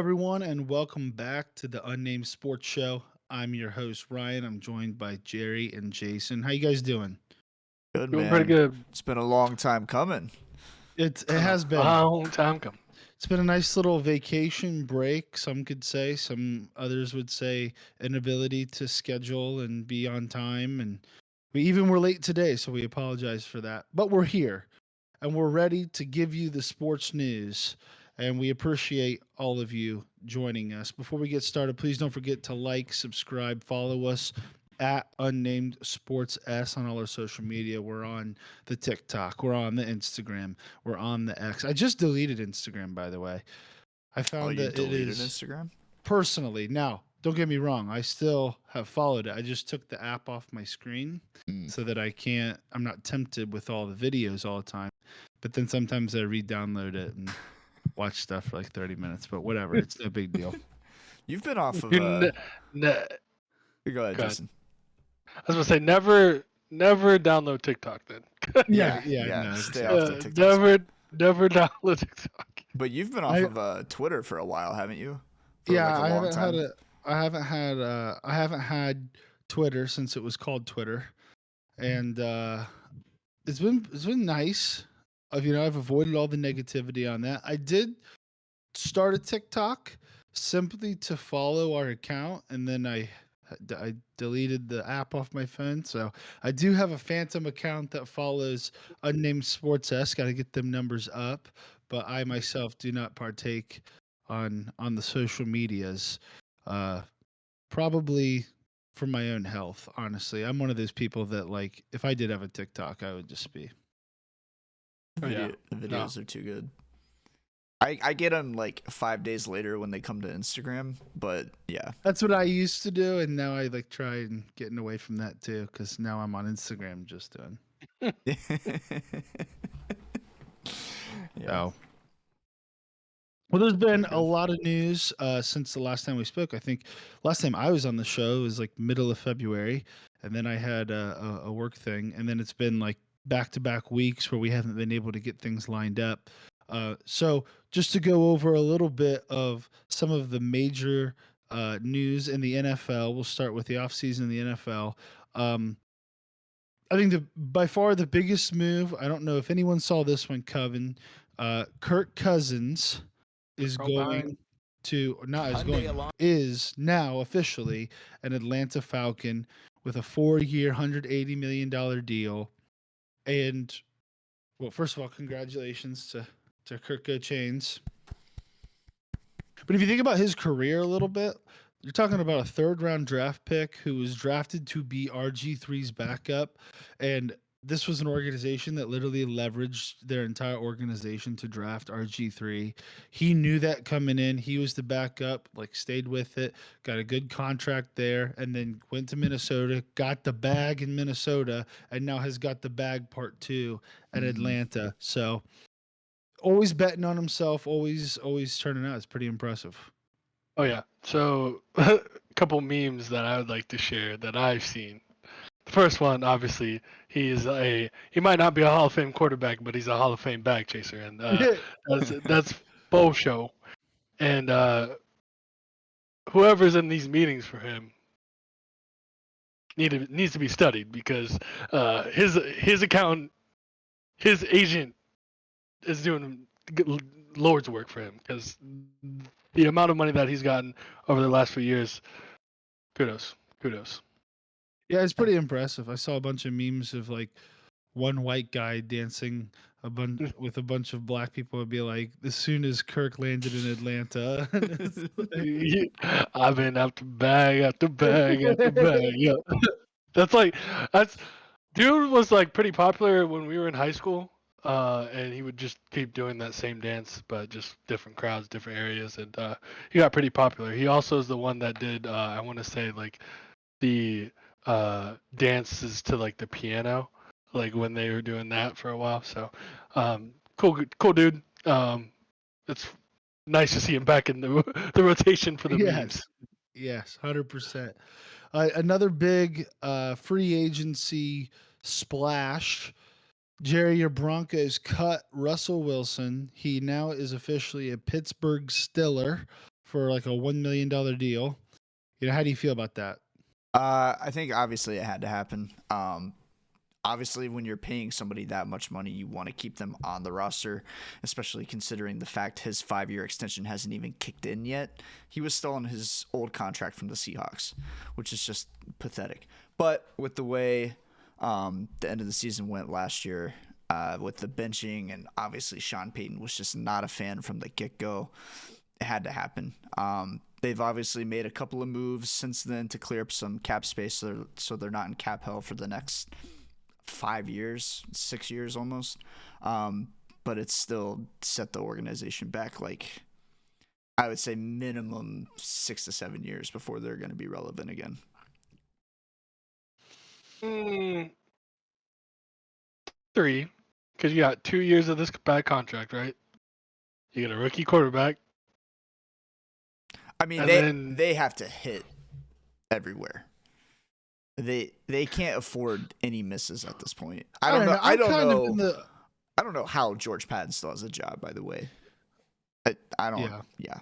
everyone, and welcome back to the Unnamed Sports Show. I'm your host, Ryan. I'm joined by Jerry and Jason. How you guys doing? Good Doing pretty man. good. It's been a long time coming. It has A been. long time coming. It's been a nice little vacation break. Some could say, some others would say inability to schedule and be on time. And we even were late today, so we apologize for that. But we're here and we're ready to give you the sports news. And we appreciate all of you joining us. Before we get started, please don't forget to like, subscribe, follow us at Unnamed Sports S on all our social media. We're on the TikTok, we're on the Instagram, we're on the X. I just deleted Instagram, by the way. I Oh, found you that it deleted is Instagram? personally now. Don't get me wrong. I still have followed it. I just took the app off my screen Mm. so that I'm not tempted with all the videos all the time. But then sometimes I re-download it and watch stuff for like 30 minutes. But whatever, it's no big deal. You've been off of You ne- ne- Go ahead, Go ahead. Jason. I was gonna say never download TikTok then. No, Stay off exactly. the TikTok. Never download TikTok. But you've been off I of Twitter for a while, haven't you? For yeah, like a long time. I haven't had Twitter since it was called Twitter, and it's been nice. I've avoided all the negativity on that. I did start a TikTok simply to follow our account, and then I deleted the app off my phone. So I do have a phantom account that follows Unnamed Sports S. Got to get them numbers up, but I myself do not partake on the social medias. Uh, Probably for my own health. Honestly, I'm one of those people that like if I did have a TikTok, I would just be. Oh yeah. The No. videos are too good. I get them like 5 days later when they come to Instagram, but yeah. That's what I used to do, and now I like try and getting away from that too, because now I'm on Instagram just doing. Yeah. So, well, there's been Pretty a good. lot of news since the last time we spoke. I think last time I was on the show was like middle of February, and then I had a work thing, and then it's been like back-to-back weeks where we haven't been able to get things lined up. So, just to go over a little bit of some of the major news in the NFL, we'll start with the offseason in the NFL. Um, I think by far the biggest move. I don't know if anyone saw this one, Coven. Kirk Cousins is Throwback. going to not is going is now officially an Atlanta Falcon with a 4-year, $180 million deal. And well, first of all, congratulations to Kirk Chains. But if you think about his career a little bit, you're talking about a third round draft pick who was drafted to be RG3's backup. And this was an organization that literally leveraged their entire organization to draft RG3. He knew that coming in. He was the backup, like stayed with it, got a good contract there, and then went to Minnesota, got the bag in Minnesota, and now has got the bag part two at Atlanta. So always betting on himself, always turning out. It's pretty impressive. Oh yeah. So a couple memes that I would like to share that I've seen. The first one, obviously, he might not be a Hall of Fame quarterback, but he's a Hall of Fame bag chaser, and that's Bo show. And whoever's in these meetings for him needs to be studied because his account, his agent is doing Lord's work for him because the amount of money that he's gotten over the last few years, kudos. Yeah, it's pretty impressive. I saw a bunch of memes of like one white guy dancing a bunch with a bunch of black people. Would be like, as soon as Kirk landed in Atlanta, and it's I've been after bag after bag after bag. Yeah, that's like that's dude was like pretty popular when we were in high school. And he would just keep doing that same dance, but just different crowds, different areas, and he got pretty popular. He also is the one that did, I want to say, like the dances to like the piano, like when they were doing that for a while. So, cool dude. It's nice to see him back in the rotation for the yes, memes. yes, 100%. Another big free agency splash. Jerry, your Broncos cut Russell Wilson. He now is officially a Pittsburgh Steeler for like a $1 million deal. How do you feel about that? I think obviously it had to happen. Obviously, when you're paying somebody that much money, you want to keep them on the roster, especially considering the fact his 5-year extension hasn't even kicked in yet. He was still on his old contract from the Seahawks, which is just pathetic. But with the way the end of the season went last year, with the benching, and obviously Sean Payton was just not a fan from the get-go, it had to happen. They've obviously made a couple of moves since then to clear up some cap space so they're not in cap hell for the next 5 years, 6 years almost. But it's still set the organization back, like, I would say minimum 6 to 7 years before they're going to be relevant again. 3, because you got 2 years of this bad contract, right? You get a rookie quarterback. I mean, they have to hit everywhere. They can't afford any misses at this point. I don't know. I don't know how George Patton still has a job, by the way. I don't. Yeah.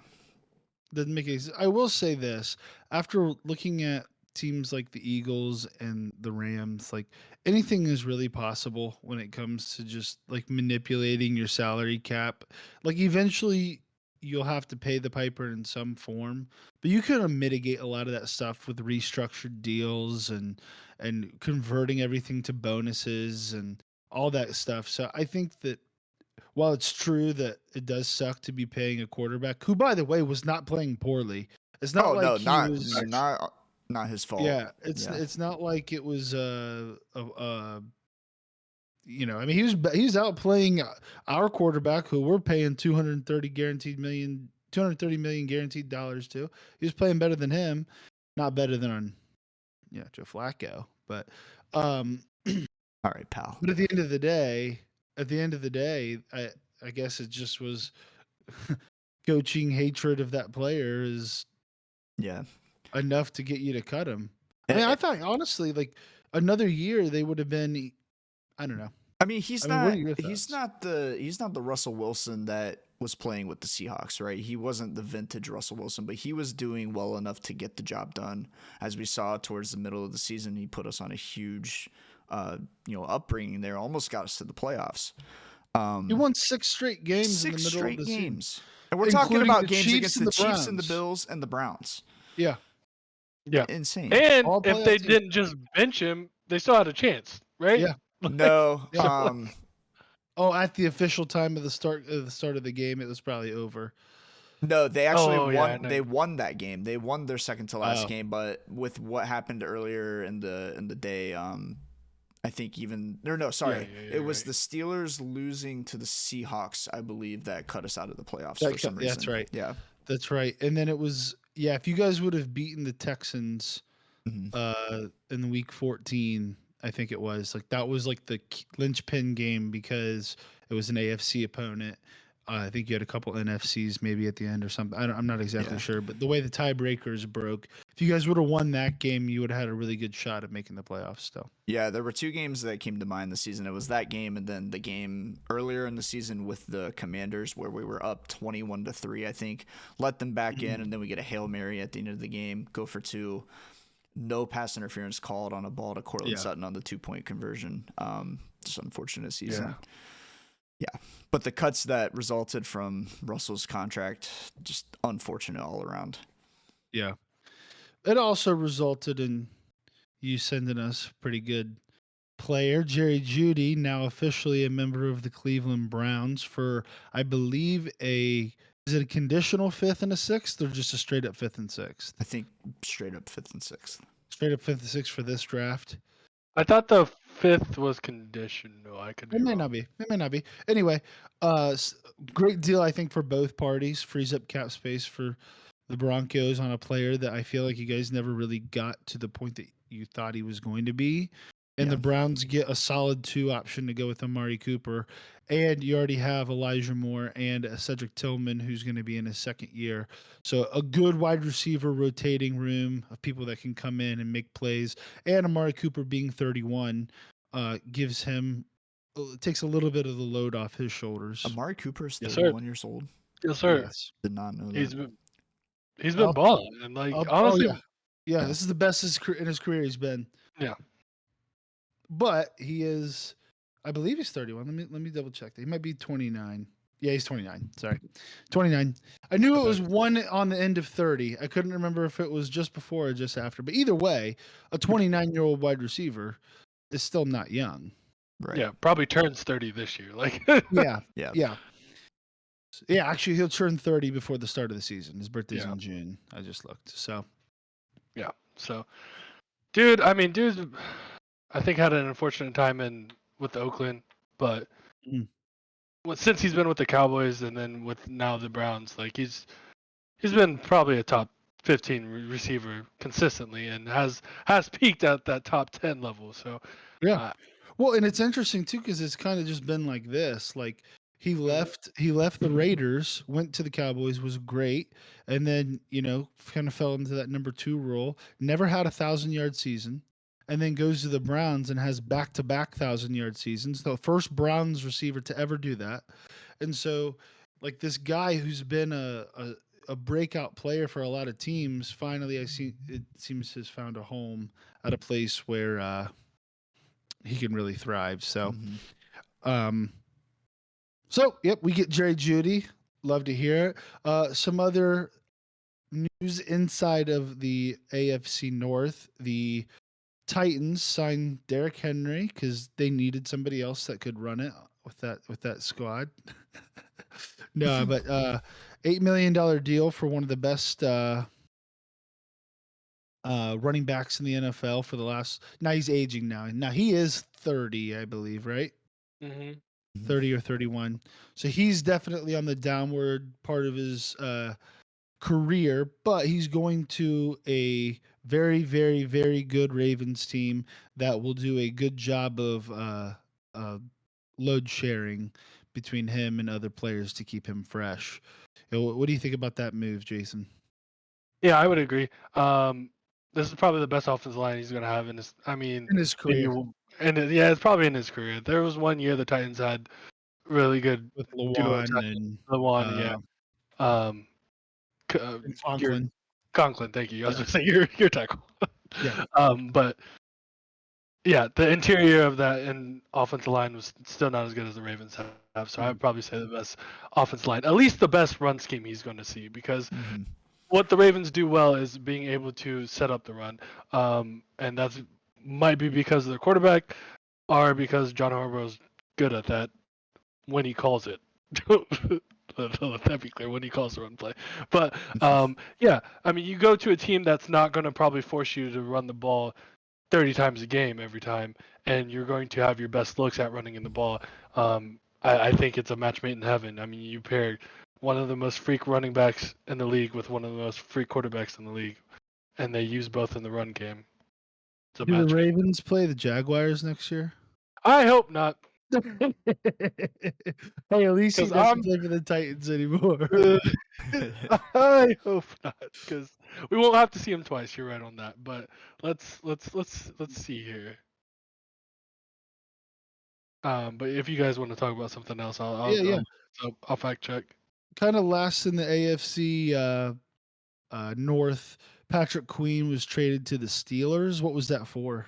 Doesn't make any sense. I will say this: after looking at teams like the Eagles and the Rams, like, anything is really possible when it comes to just like manipulating your salary cap. Like, eventually you'll have to pay the piper in some form, but you can mitigate a lot of that stuff with restructured deals and converting everything to bonuses and all that stuff. So I think that while it's true that it does suck to be paying a quarterback who, by the way, was not playing poorly. It's not like he was not his fault. Yeah, it's not like it was I mean, he was out playing our quarterback who we're paying 230 million guaranteed dollars to. He was playing better than him, not better than Joe Flacco, but all right, pal. But at the end of the day, I guess it just was coaching hatred of that player is enough to get you to cut him. I mean, I thought honestly, like, another year they would have been. I don't know. I mean, he's not the Russell Wilson that was playing with the Seahawks, right? He wasn't the vintage Russell Wilson, but he was doing well enough to get the job done. As we saw towards the middle of the season, he put us on a huge upbringing there, almost got us to the playoffs. He won 6 straight games in the middle of the season. And we're talking about games against the Chiefs and the Bills and the Browns. Yeah. Insane. And if they didn't just bench him, they still had a chance, right? Yeah. No. At the official time of the start of the game, it was probably over. No, they actually won. They won that game. They won their second to last game, but with what happened earlier in the day, I think it was the Steelers losing to the Seahawks, I believe, that cut us out of the playoffs for some reason. That's right. Yeah, that's right. And then it was if you guys would have beaten the Texans, in the week 14, I think it was that was like the linchpin game because it was an AFC opponent. I think you had a couple NFCs maybe at the end or something. I'm not exactly sure, but the way the tiebreakers broke, if you guys would have won that game, you would have had a really good shot at making the playoffs still. Yeah, there were 2 games that came to mind this season. It was that game and then the game earlier in the season with the Commanders where we were up 21-3, I think. Let them back in, and then we get a Hail Mary at the end of the game, go for 2. No pass interference called on a ball to Cortland Sutton on the 2-point conversion. Just unfortunate season. Yeah, but the cuts that resulted from Russell's contract, just unfortunate all around. Yeah. It also resulted in you sending us pretty good player, Jerry Jeudy, now officially a member of the Cleveland Browns for, I believe, is it a conditional 5th and a 6th or just a straight up 5th and 6th? I think straight up 5th and 6th. Straight up 5th and 6th for this draft. I thought the 5th was conditional. I could be It may not be. Anyway, great deal, I think, for both parties. Frees up cap space for the Broncos on a player that I feel like you guys never really got to the point that you thought he was going to be. And the Browns get a solid 2 option to go with Amari Cooper. And you already have Elijah Moore and Cedric Tillman, who's going to be in his 2nd year. So a good wide receiver rotating room of people that can come in and make plays. And Amari Cooper being 31 gives him takes a little bit of the load off his shoulders. Amari Cooper is 31 years old. Yes, sir. Did not know that. He's he's been balling, and honestly, yeah. This is the best in his career he's been. Yeah, but he is, I believe he's 31. Let me double check that. He might be 29. Yeah, he's 29. Sorry, 29. I knew it was one on the end of 30. I couldn't remember if it was just before or just after. But either way, a 29-year-old wide receiver is still not young. Right. Yeah, probably turns 30 this year. Yeah. Yeah. Yeah, actually, he'll turn 30 before the start of the season. His birthday's Yeah. in June. I just looked. So, yeah. So, dude, I think had an unfortunate time with Oakland, but since he's been with the Cowboys and then with now the Browns, he's been probably a top 15 receiver consistently and has peaked at that top 10 level. So, yeah. Well, and it's interesting too because it's kind of just been like this. Like he left the Raiders, went to the Cowboys, was great, and then kind of fell into that number 2 role. Never had a 1,000-yard season, and then goes to the Browns and has back-to-back 1,000-yard seasons. The first Browns receiver to ever do that, and so like this guy who's been a breakout player for a lot of teams. Finally, it seems has found a home at a place where he can really thrive. So, um, yep, we get Jerry Jeudy. Love to hear it. Some other news inside of the AFC North: the Titans signed Derrick Henry because they needed somebody else that could run it with that squad. No, but $8 million deal for one of the best running backs in the NFL for the last. Now he's aging now. Now he is 30, I believe, right? Mm-hmm. 30 or 31. So he's definitely on the downward part of his career, but he's going to a very, very, very good Ravens team that will do a good job of load sharing between him and other players to keep him fresh. What do you think about that move, Jason? Yeah, I would agree. This is probably the best offensive line he's going to have in his. In his career, it's probably in his career. There was one year the Titans had really good with duo Lawan tackle. and Lawan, yeah. Um, your Conklin. Conklin, thank you. I was Yeah. going to say your tackle. Yeah. But yeah, the interior of that and offensive line was still not as good as the Ravens have. So I'd probably say the best offensive line, at least the best run scheme he's going to see, because what the Ravens do well is being able to set up the run, and that's might be because of their quarterback, or because John Harbaugh's good at that when he calls it. Let that be clear, when he calls the run play. But yeah, I mean, you go to a team that's not going to probably force you to run the ball 30 times a game every time, and you're going to have your best looks at running in the ball. I think it's a match made in heaven. I mean, you pair one of the most freak running backs in the league with one of the most freak quarterbacks in the league, and they use both in the run game. It's a Do the match. Ravens play the Jaguars next year? I hope not. Hey, at least he doesn't play for the Titans anymore. I hope not, because we won't have to see him twice. You're right on that. But let's see here. But if you guys want to talk about something else, I'll fact check. Kind of last in the AFC North, Patrick Queen was traded to the Steelers. What was that for?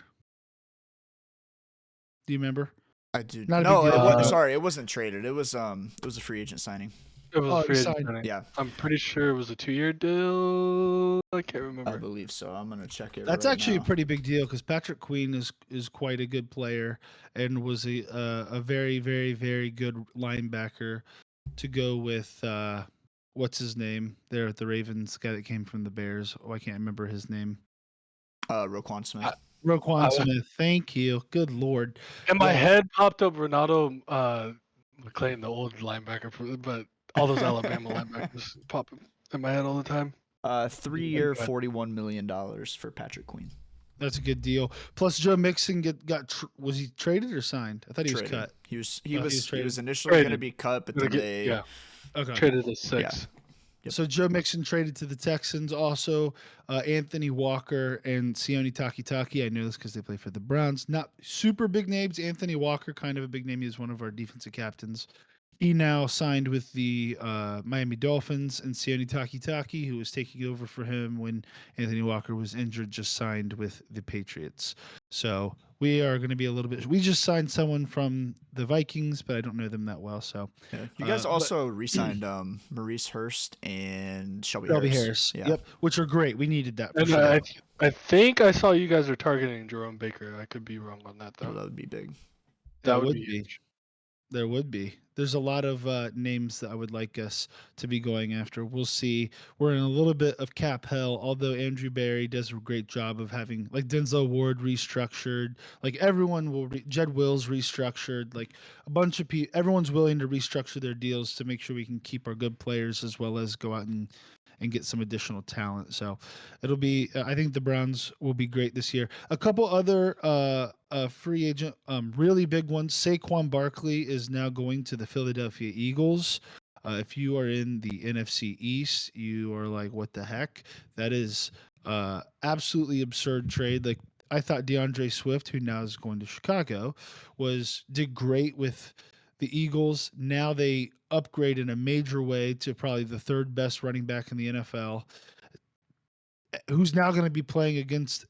Do you remember? I do. Not a No, big deal. sorry, it wasn't traded. It was a free agent signing. It was a free agent signing. Yeah. I'm pretty sure it was a 2-year deal. I can't remember. I believe so. I'm gonna check it. That's right actually now. a pretty big deal because Patrick Queen is quite a good player and was a very, very, very good linebacker to go with what's his name there at the Ravens, guy that came from the Bears. Oh, I can't remember his name. Roquan Smith. Roquan Smith. Thank you. Good Lord. In my head popped up Ronaldo McClain, the old linebacker, but all those Alabama linebackers pop in my head all the time. 3-year, $41 million for Patrick Queen. That's a good deal. Plus, Joe Mixon was he traded or signed? I thought he was cut. He was initially going to be cut, but then they traded to 6. Yeah. Yep. So Joe Mixon traded to the Texans. Also, Anthony Walker and Sione Takitaki. I know this because they play for the Browns. Not super big names. Anthony Walker, kind of a big name. He's one of our defensive captains. He now signed with the Miami Dolphins, and Sione Takitaki, who was taking over for him when Anthony Walker was injured, just signed with the Patriots. So we are going to be a little bit. We just signed someone from the Vikings, but I don't know them that well. So Yeah. You guys but also re-signed Maurice Hurst and Shelby Shelby Harris. Harris, Yeah. yep, which are great. We needed that for And sure. I think I saw you guys are targeting Jerome Baker. I could be wrong on that Oh, though. that would be big. That That would would be be. huge. There would be. There's a lot of names that I would like us to be going after. We'll see. We're in a little bit of cap hell, although Andrew Barry does a great job of having, like, Denzel Ward restructured. Like, everyone will, Jed Wills restructured. Like, a bunch of people, everyone's willing to restructure their deals to make sure we can keep our good players as well as go out and get some additional talent. So it'll be, I think the Browns will be great this year. A couple other free agent, really big ones. Saquon Barkley is now going to the Philadelphia Eagles. If you are in the NFC East, you are like, what the heck? That is absolutely absurd trade. Like, I thought DeAndre Swift, who now is going to Chicago, did great with the Eagles. Now they upgrade in a major way to probably the third best running back in the NFL, who's now going to be playing against,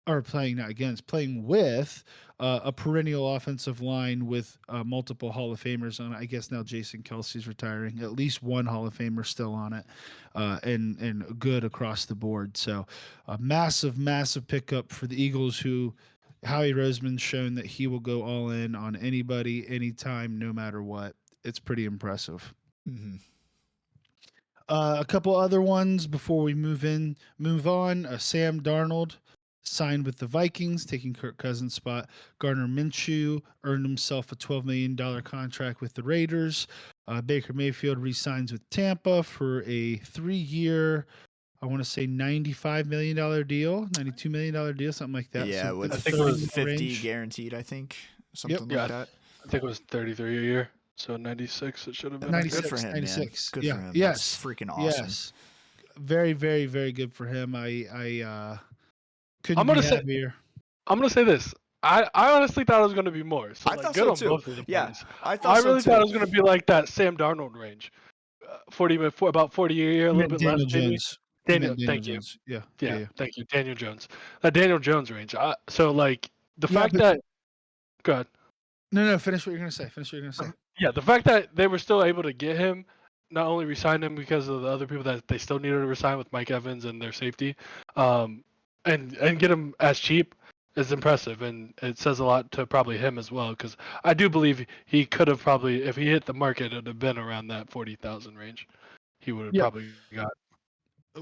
or playing not against, playing with a perennial offensive line with multiple Hall of Famers on it. I guess now Jason Kelsey's retiring. At least one Hall of Famer still on it, and good across the board. So a massive, massive pickup for the Eagles, who Howie Roseman's shown that he will go all in on anybody, anytime, no matter what. It's pretty impressive. Mm-hmm. A couple other ones before we move on. Sam Darnold signed with the Vikings, taking Kirk Cousins' spot. Gardner Minshew earned himself a $12 million contract with the Raiders. Baker Mayfield re-signs with Tampa for a 3-year, I want to say $95 million deal, $92 million deal, something like that. Yeah, So with in the I think it 30 was 50 range. guaranteed, I think. Yep. Something Yeah, like that. I think it was 33 a year. So 96 it should have been. I guess. Good for 96, him, 96. man. Good Yeah. for him. Yes. That's freaking awesome. Yes. Very, very, very good for him. I couldn't I'm be gonna say happier. I'm gonna say this. I honestly thought it was gonna be more. So I like thought good so on too. both of the Yeah, parties. I thought so really thought too. it was gonna be like that Sam Darnold range, 40 about 40 a year, a You little meant bit less Daniel maybe. Jones. You meant Daniel Thank you. Jones. Yeah. Yeah. Yeah, Yeah. thank you, Daniel Jones. That Daniel Jones range. So like the Yeah, fact but that go ahead. no. Finish what you're gonna say. Finish what you're gonna say. Yeah, the fact that they were still able to get him, not only resign him because of the other people that they still needed to resign with Mike Evans and their safety, and get him as cheap is impressive, and it says a lot to probably him as well. Because I do believe he could have probably, if he hit the market, it would have been around that 40,000 range. He would have Yeah. probably got.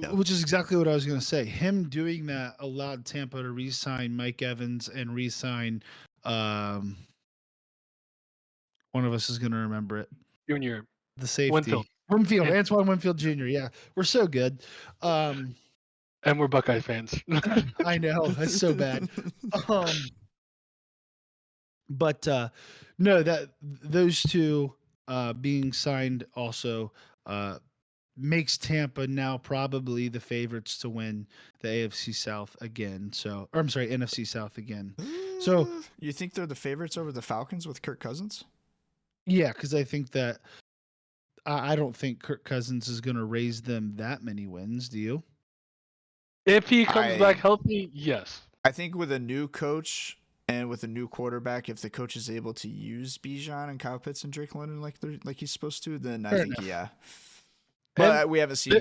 Yeah. Which is exactly what I was gonna say. Him doing that allowed Tampa to re-sign Mike Evans and re-sign. Um, one of us is gonna remember it. Junior The safety. Winfield, Winfield, and, Antoine Winfield Jr. Yeah, we're so good. and we're Buckeye fans. I know that's so bad. But no, that those two being signed also makes Tampa now probably the favorites to win the AFC South again. So, or I'm sorry, NFC South again. So, You think they're the favorites over the Falcons with Kirk Cousins? yeah, because I think that I don't think Kirk Cousins is going to raise them that many wins. Do you? If he comes I back healthy, yes. I think with a new coach and with a new quarterback, if the coach is able to use Bijan and Kyle Pitts and Drake London like he's supposed to, then I Fair think enough. yeah. But And we haven't seen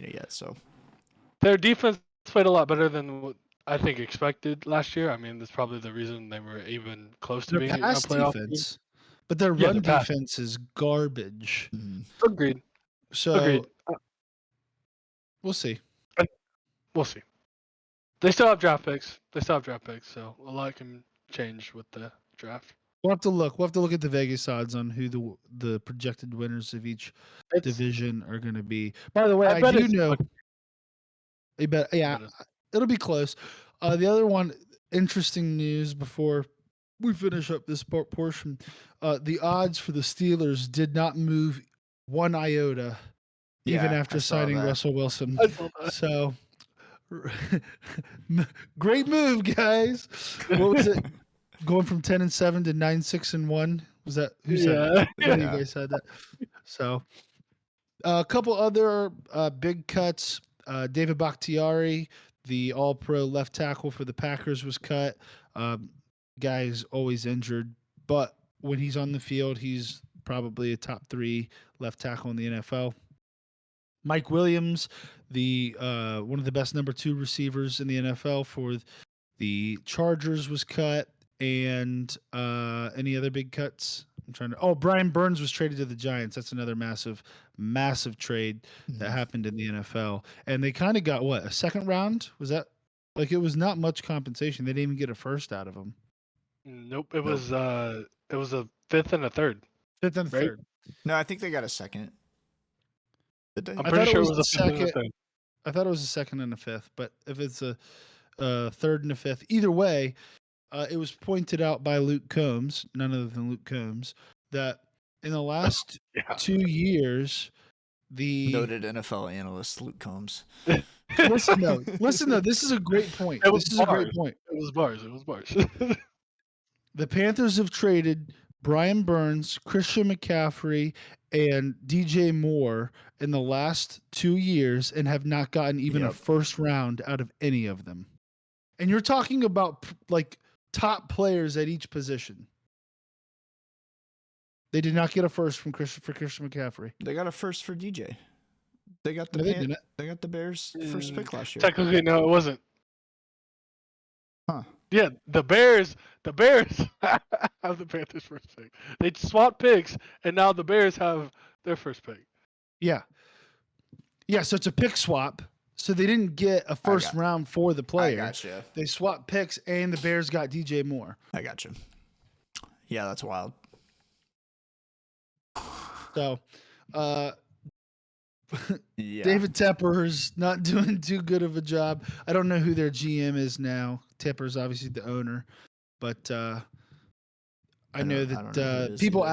it yet. So their defense played a lot better than what I think expected last year. I mean, that's probably the reason they were even close to Their being a pass playoff team. defense, but their Yeah, run the pass. defense is garbage. Agreed. So Agreed. we'll see. We'll see. They still have draft picks. So a lot can change with the draft. We'll have to look. We'll have to look at the Vegas odds on who the projected winners of each It's, division are going to be. By the way, I I bet do it's know. Yeah, it'll be close. The other one, interesting news before we finish up this portion. The odds for the Steelers did not move one iota, even yeah, after I saw signing that. Russell Wilson. I saw that. So, great move, guys. What was it? Going from 10-7 to 9-6-1 Was that who said that? Yeah. One of you guys said that. So a couple other big cuts. David Bakhtiari, the All-Pro left tackle for the Packers, was cut. Guy's always injured, but when he's on the field, he's probably a top 3 left tackle in the NFL. Mike Williams, the one of the best number 2 receivers in the NFL for the Chargers, was cut. And any other big cuts? I'm trying to. Oh, Brian Burns was traded to the Giants. That's another massive, massive trade that happened in the NFL. And they kind of got what, a second round? Was that like, it was not much compensation? They didn't even get a first out of them. Nope. It was a 5th and a 3rd. 5th and a Right? 3rd. No, I think they got a second. Did they? I'm pretty sure it was a 5th and a 3rd. I thought it was a 2nd and a 5th, but if it's a 3rd and a 5th, either way, it was pointed out by Luke Combs, none other than Luke Combs, that in the last 2 years, the Noted NFL analyst Luke Combs. listen though, this is a great point. It was This is a great bars. point. It was bars. The Panthers have traded Brian Burns, Christian McCaffrey, and DJ Moore in the last 2 years and have not gotten even a first round out of any of them. And you're talking about like top players at each position. They did not get a first for Christian McCaffrey. They got a first for DJ. They got the they got the Bears first pick last year. Technically, no, it wasn't. Huh. Yeah, the Bears have the Panthers first pick. They swapped picks, and now the Bears have their first pick. Yeah. Yeah, so it's a pick swap. So they didn't get a first round for the player. I gotcha. They swapped picks, and the Bears got DJ Moore. I gotcha. Yeah, that's wild. So, David Tepper's not doing too good of a job. I don't know who their GM is now. Tepper's obviously the owner, but I know that people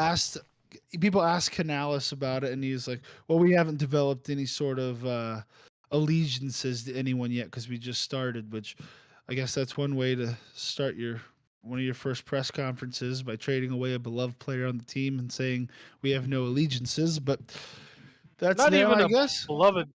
asked Canales about it, and he was like, "Well, we haven't developed any sort of allegiances to anyone yet because we just started." Which I guess that's one way to start one of your first press conferences, by trading away a beloved player on the team and saying we have no allegiances. But that's not them, even I a guess. beloved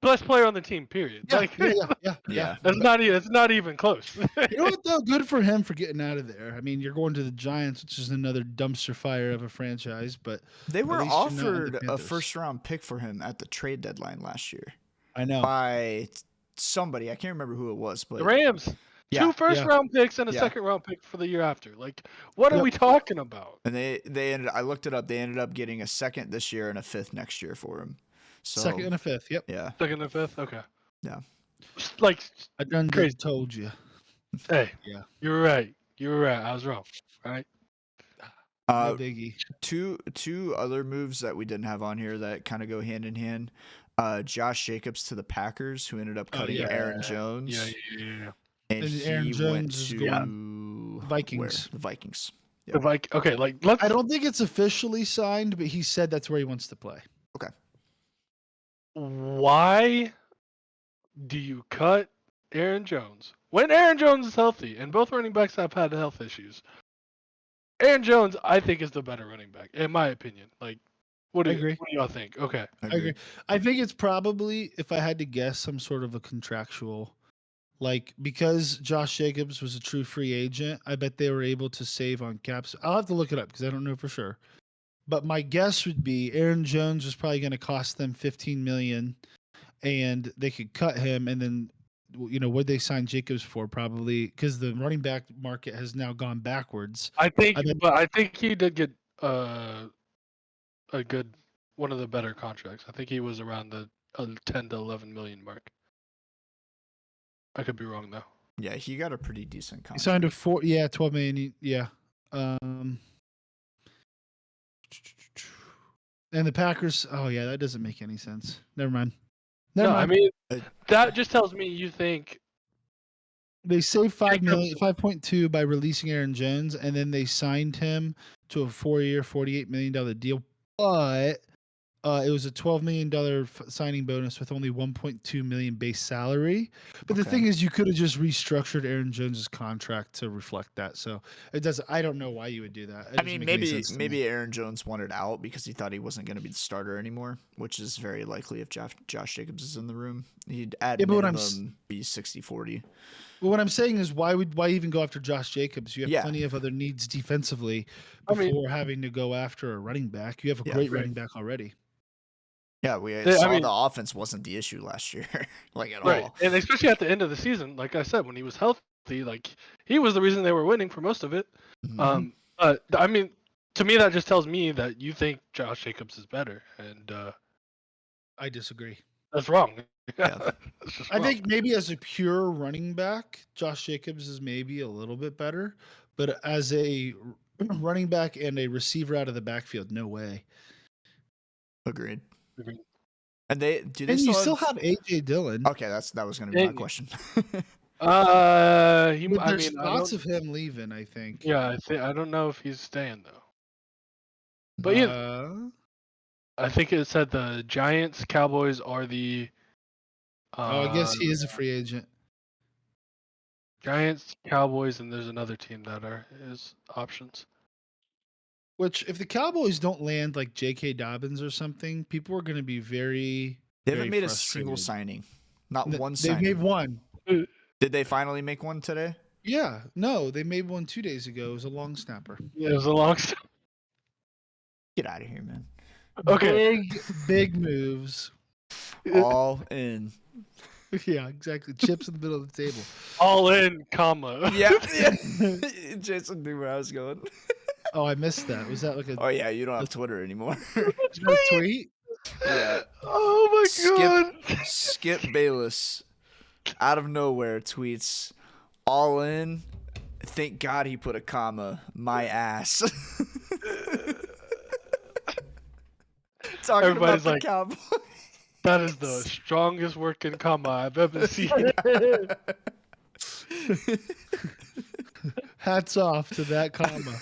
best player on the team. Period. Yeah. It's not even close. You know what though? Good for him for getting out of there. I mean, you're going to the Giants, which is another dumpster fire of a franchise. But they were offered a first round pick for him at the trade deadline last year. I know, by somebody. I can't remember who it was, but the Rams. Yeah, 2 first round picks and a second round pick for the year after. Like, what are we talking about? And they ended. I looked it up. They ended up getting a second this year and a 5th next year for him. So, 2nd and a 5th. Yep. Yeah. 2nd and 5th. Okay. Yeah. Like, I done crazy. Told you. Hey. Yeah. You were right. I was wrong. All right. No biggie. Two other moves that we didn't have on here that kind of go hand in hand. Josh Jacobs to the Packers, who ended up cutting Aaron Jones. Yeah. And Aaron Jones went is to going Vikings. The Vikings. Yeah. Okay, like let's. I don't think it's officially signed, but he said that's where he wants to play. Okay. Why do you cut Aaron Jones when Aaron Jones is healthy and both running backs have had health issues? Aaron Jones, I think, is the better running back, in my opinion. Like, what do y'all think? Okay. I agree. I think it's probably, if I had to guess, some sort of a contractual, like, because Josh Jacobs was a true free agent, I bet they were able to save on caps. I'll have to look it up because I don't know for sure. But my guess would be Aaron Jones was probably going to cost them $15 million, and they could cut him, and then, what they sign Jacobs for, probably because the running back market has now gone backwards. I think he did get a good one of the better contracts. I think he was around the 10 to 11 million mark. I could be wrong though. Yeah, he got a pretty decent contract. He signed a 12 million. Yeah. And the Packers. Oh yeah, that doesn't make any sense. Never mind. I mean, that just tells me you think they saved $5.2 by releasing Aaron Jones, and then they signed him to a 4-year, $48 million deal. But It was a $12 million signing bonus with only $1.2 million base salary. But the Okay. thing is, you could have just restructured Aaron Jones's contract to reflect that. So it doesn't. I don't know why you would do that. It I doesn't mean, make any sense to me. maybe Aaron Jones wanted out because he thought he wasn't going to be the starter anymore, which is very likely if Josh Jacobs is in the room. He'd at Yeah, but minimum be 60-40. But what I'm saying is, why even go after Josh Jacobs? You have Yeah. plenty of other needs defensively I mean, before having to go after a running back. You have a Yeah. great Right. running back already. Yeah, we I saw mean- the offense wasn't the issue last year, like at right, all. and especially at the end of the season, like I said, when he was healthy, like he was the reason they were winning for most of it. Mhm. I mean, to me, that just tells me that you think Josh Jacobs is better, and I disagree. that's wrong. Yeah. That's just I wrong. think maybe as a pure running back, Josh Jacobs is maybe a little bit better, but as a running back and a receiver out of the backfield, no way. Agreed. Agreed. And do they And you still have? have AJ Dillon, Okay, that was going to be my And- question. He, but I there's mean, I thoughts don't. of him leaving. I think. Yeah, I don't know if he's staying though. But yeah, I think it said the Giants, Cowboys are the I guess he is a free agent. Giants, Cowboys, and there's another team that are his options. Which, if the Cowboys don't land like J.K. Dobbins or something, people are going to be very, They very haven't made a frustrated. single signing, not one They've signing. made one. Did they finally make one today? Yeah, no, they made one 2 days ago. It was a long snapper. Yeah, it was a long. Get out of here, man. Okay. Big moves. All in. Yeah, exactly. Chips in the middle of the table. All in, comma. Yeah. Jason knew where I was going. Oh, I missed that. Was that like a Oh yeah, you don't have Twitter anymore. tweet? Yeah. Oh my god. Skip Bayless, out of nowhere, tweets, "All in. Thank God he put a comma. My ass." Talking Everybody's about the like, Cowboys. that is the strongest working comma I've ever seen. Hats off to that comma.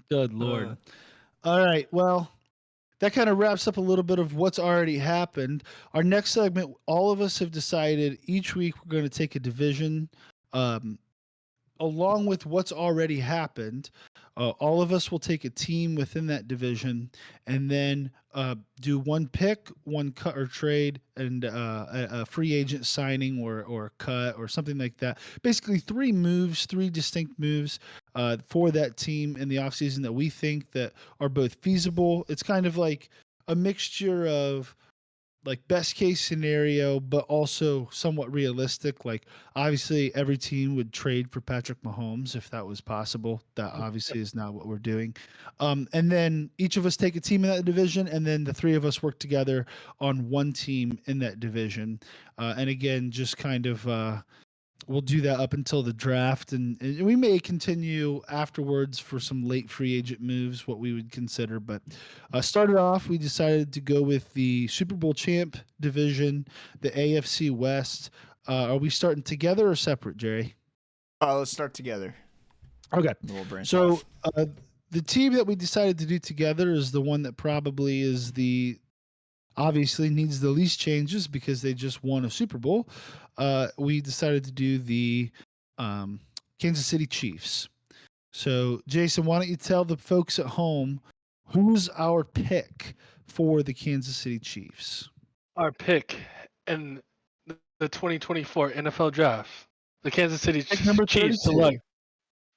Good Lord. All right. Well, that kind of wraps up a little bit of what's already happened. Our next segment, all of us have decided each week we're going to take a division along with what's already happened. All of us will take a team within that division and then do one pick, one cut or trade, and a free agent signing or a cut or something like that. Basically, three distinct moves for that team in the offseason that we think that are both feasible. It's kind of like a mixture of like best case scenario, but also somewhat realistic. Like obviously every team would trade for Patrick Mahomes if that was possible. That obviously is not what we're doing. And then each of us take a team in that division, and then the three of us work together on one team in that division. And again, just kind of we'll do that up until the draft, and we may continue afterwards for some late free agent moves, what we would consider. But started off, we decided to go with the Super Bowl champ division, the AFC West. Are we starting together or separate, Jerry? Let's start together. Okay. We'll branch So off. the team that we decided to do together is the one that probably is the obviously needs the least changes because they just won a Super Bowl. We decided to do the Kansas City Chiefs. So, Jason, why don't you tell the folks at home who's our pick for the Kansas City Chiefs? Our pick in the 2024 NFL Draft, the Kansas City number Chiefs 32. select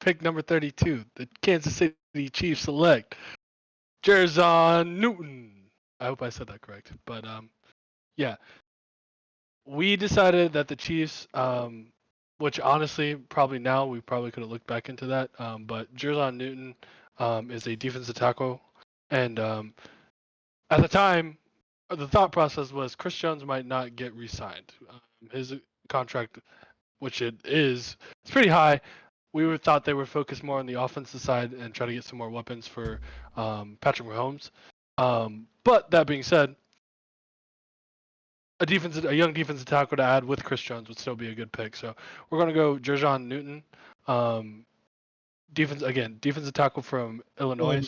pick number 32. The Kansas City Chiefs select Jerzon Newton. I hope I said that correct. But yeah, we decided that the Chiefs, which honestly probably now we probably could have looked back into that, but Jerzon Newton is a defensive tackle, and at the time, the thought process was Chris Jones might not get re-signed. His contract, which it is, it's pretty high. We thought they would focus more on the offensive side and try to get some more weapons for Patrick Mahomes. But that being said, a young defensive tackle to add with Chris Jones would still be a good pick. So we're going to go Jerzon Newton, defensive tackle from Illinois.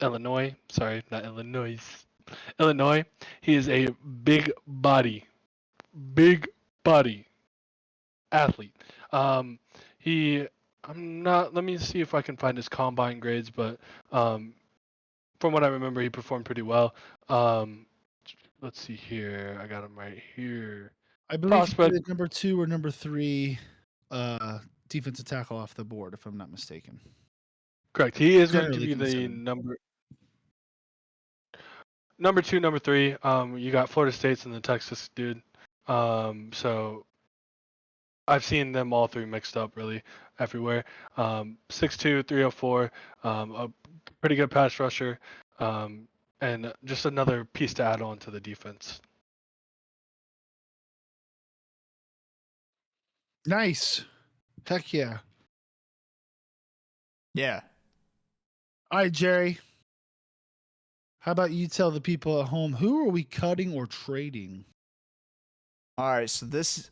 Illinois. Sorry, not Illinois. Illinois. He is a big body athlete. Um, he, I'm not. Let me see if I can find his combine grades, but from what I remember, he performed pretty well. Um, let's see here. I got him right here. I believe he's Prospect. the number 2 or number 3 defensive tackle off the board, if I'm not mistaken. Correct. He is going to Generally be the considered. number 2, number 3. You got Florida State's and the Texas dude. So I've seen them all three mixed up really everywhere. 6'2", 304, a pretty good pass rusher, and just another piece to add on to the defense. Nice. Heck yeah. Yeah. All right, Jerry. How about you tell the people at home, who are we cutting or trading? All right, so this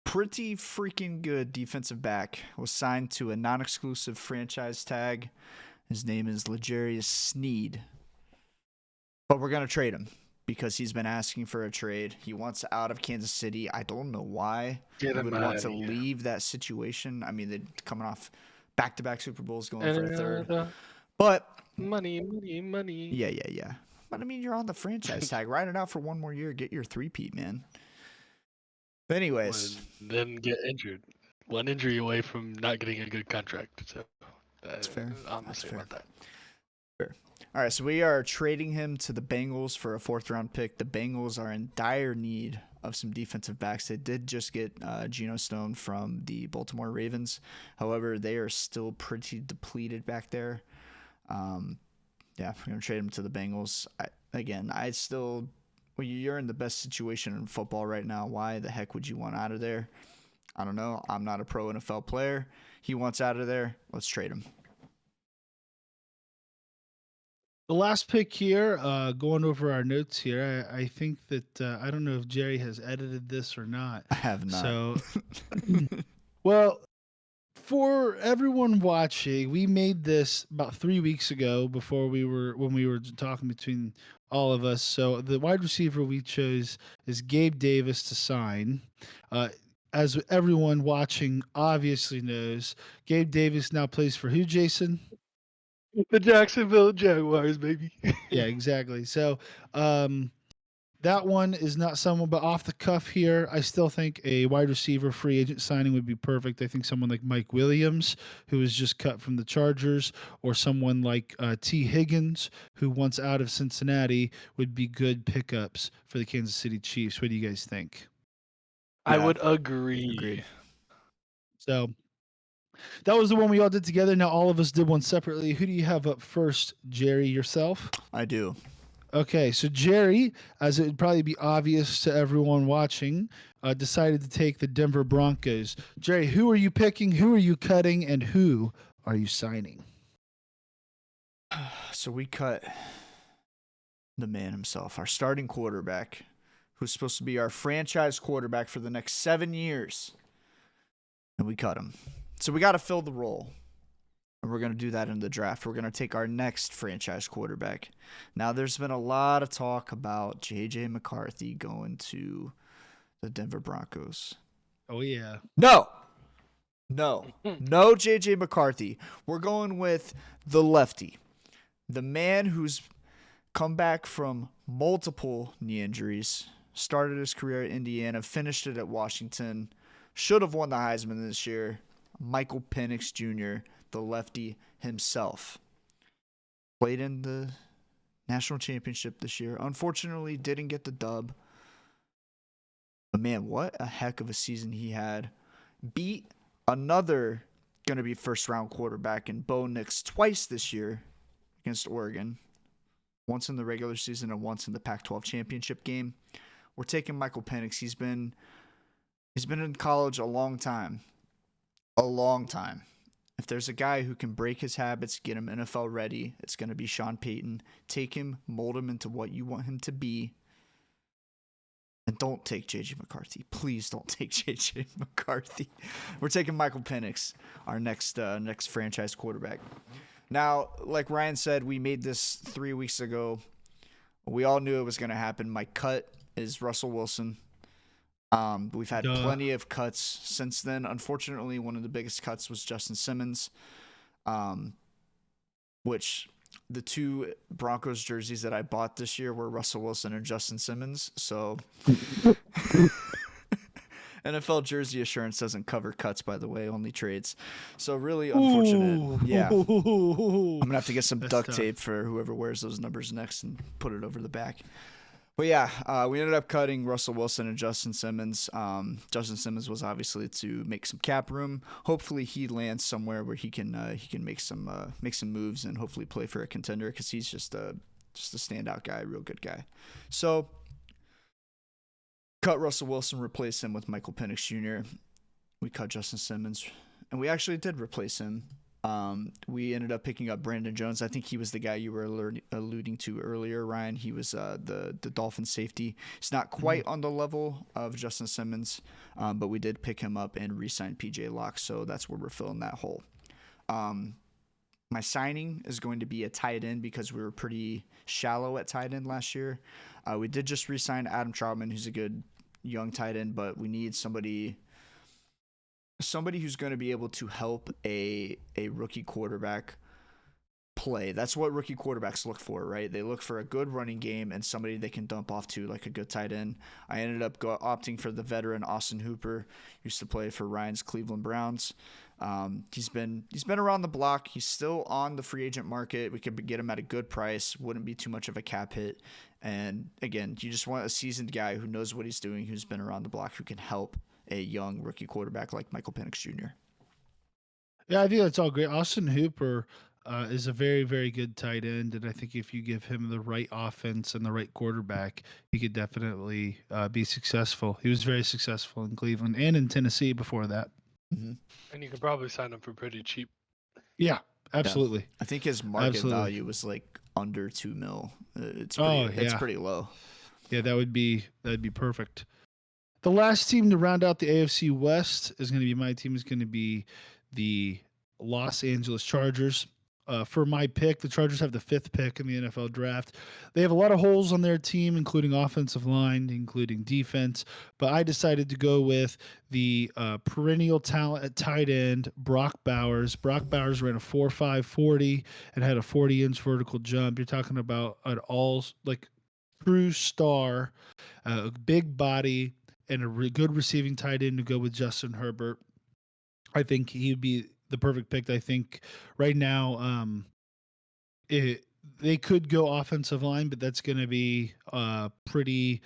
pretty freaking good defensive back was signed to a non-exclusive franchise tag. His name is L'Jarius Sneed. But we're going to trade him because he's been asking for a trade. He wants out of Kansas City. I don't know why he would want to leave that situation. I mean, they're coming off back-to-back Super Bowls, going for a third. But money. Yeah. But I mean, you're on the franchise tag. Ride it out for one more year. Get your three-peat, man. But anyways. Then get injured. One injury away from not getting a good contract. So that's fair. Honestly, about that. Fair. All right, so we are trading him to the Bengals for a 4th-round pick. The Bengals are in dire need of some defensive backs. They did just get Geno Stone from the Baltimore Ravens. However, they are still pretty depleted back there. Yeah, we're going to trade him to the Bengals. You're in the best situation in football right now. Why the heck would you want out of there? I don't know. I'm not a pro NFL player. He wants out of there. Let's trade him. The last pick here, going over our notes here, I think that I don't know if Jerry has edited this or not. I have not. So, well, for everyone watching, we made this about 3 weeks ago when we were talking between all of us. So the wide receiver we chose is Gabe Davis to sign. As everyone watching obviously knows, Gabe Davis now plays for who, Jason? The Jacksonville Jaguars, baby. Yeah, exactly. So that one is not someone, but off the cuff here, I still think a wide receiver free agent signing would be perfect. I think someone like Mike Williams, who was just cut from the Chargers, or someone like T. Higgins, who wants out of Cincinnati, would be good pickups for the Kansas City Chiefs. What do you guys think? I would agree. Agreed. So that was the one we all did together. Now all of us did one separately. Who do you have up first, Jerry, yourself? I do. Okay, so Jerry, as it would probably be obvious to everyone watching, decided to take the Denver Broncos. Jerry, who are you picking? Who are you cutting? And who are you signing? So we cut the man himself, our starting quarterback, who's supposed to be our franchise quarterback for the next 7 years. And we cut him. So we got to fill the role. And we're going to do that in the draft. We're going to take our next franchise quarterback. Now, there's been a lot of talk about J.J. McCarthy going to the Denver Broncos. Oh, yeah. No, J.J. McCarthy. We're going with the lefty, the man who's come back from multiple knee injuries, started his career at Indiana, finished it at Washington, should have won the Heisman this year, Michael Penix Jr., the lefty himself. Played in the national championship this year. Unfortunately, didn't get the dub. But man, what a heck of a season he had. Beat another going to be first-round quarterback in Bo Nix twice this year against Oregon. Once in the regular season and once in the Pac-12 championship game. We're taking Michael Penix. He's been in college a long time. If there's a guy who can break his habits, get him NFL ready, it's going to be Sean Payton. Take him, mold him into what you want him to be. And don't take J.J. McCarthy. Please don't take J.J. McCarthy. We're taking Michael Penix, our next franchise quarterback. Now, like Ryan said, we made this 3 weeks ago. We all knew it was going to happen. My cut is Russell Wilson. We've had Duh. plenty of cuts since then. Unfortunately, one of the biggest cuts was Justin Simmons, which the two Broncos jerseys that I bought this year were Russell Wilson and Justin Simmons. So NFL jersey assurance doesn't cover cuts, by the way, only trades. So really unfortunate. Ooh. Yeah. I'm going to have to get some That's duct tough. tape for whoever wears those numbers next and put it over the back. But yeah, we ended up cutting Russell Wilson and Justin Simmons. Justin Simmons was obviously to make some cap room. Hopefully, he lands somewhere where he can make some moves and hopefully play for a contender because he's just a standout guy, real good guy. So cut Russell Wilson, replace him with Michael Penix Jr. We cut Justin Simmons, and we actually did replace him. We ended up picking up Brandon Jones. I think he was the guy you were alluding to earlier, Ryan. He was the Dolphin safety. He's not quite on the level of Justin Simmons, but we did pick him up and re-sign PJ Locke, so that's where we're filling that hole. My signing is going to be a tight end because we were pretty shallow at tight end last year. We did just re-sign Adam Troutman, who's a good young tight end, but we need somebody who's going to be able to help a rookie quarterback play. That's what rookie quarterbacks look for, right? They look for a good running game and somebody they can dump off to, like a good tight end. I ended up opting for the veteran Austin Hooper, used to play for Ryan's Cleveland Browns. He's been around the block. He's still on the free agent market. We could get him at a good price. Wouldn't be too much of a cap hit. And again, you just want a seasoned guy who knows what he's doing, who's been around the block, who can help a young rookie quarterback like Michael Penix Jr. Yeah, I think that's all great. Austin Hooper is a very, very good tight end, and I think if you give him the right offense and the right quarterback, he could definitely be successful. He was very successful in Cleveland and in Tennessee before that. Mm-hmm. And you could probably sign him for pretty cheap. Yeah, absolutely. Yeah. I think his market value was like under $2 million. It's pretty low. Yeah, that'd be perfect. The last team to round out the AFC West is going to be my team. Is going to be the Los Angeles Chargers. For my pick, the Chargers have the 5th pick in the NFL draft. They have a lot of holes on their team, including offensive line, including defense. But I decided to go with the perennial talent at tight end, Brock Bowers. Brock Bowers ran a 4.5 40 and had a 40-inch vertical jump. You're talking about an true star, a big body, and a good receiving tight end to go with Justin Herbert. I think he'd be the perfect pick. I think right now, they could go offensive line, but that's going to be pretty.